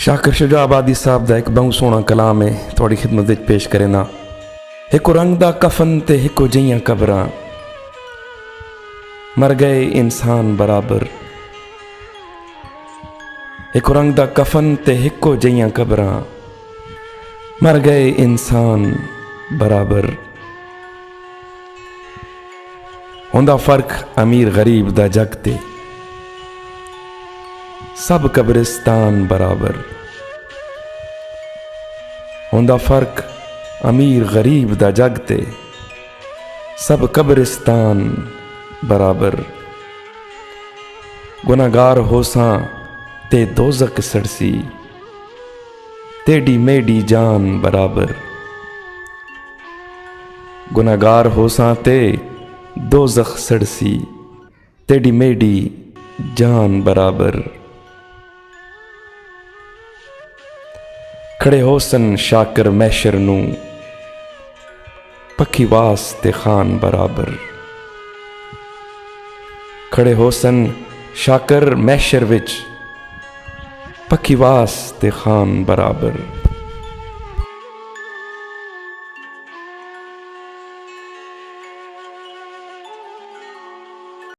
शाकिर शुजा आबादी साहब का एक बहुत सोहना कलाम है थोड़ी खिदमत विच पेश करे ना। एक रंग दा कफन ते हिको जियां कबरां, मर गए इंसान बराबर। एक रंग दा कफन ते हिको जियां कबरां, मर गए इंसान बराबर। हुंदा फर्क अमीर गरीब दा जग ते, सब कब्रिस्तान बराबर। हुंदा फर्क अमीर गरीब दा जग ते, सब कब्रिस्तान बराबर। गुनाहगार होसां ते दोज़ख सड़सी, तेडी मेडी जान बराबर। गुनाहगार होसां ते दोज़ख सड़सी, तेडी मेडी जान बराबर। खड़े होसन शाकिर मैशर नू, पक्की वास्ते खान बराबर। खड़े होसन शाकिर मैशर विच, पक्की वास्ते खान बराबर।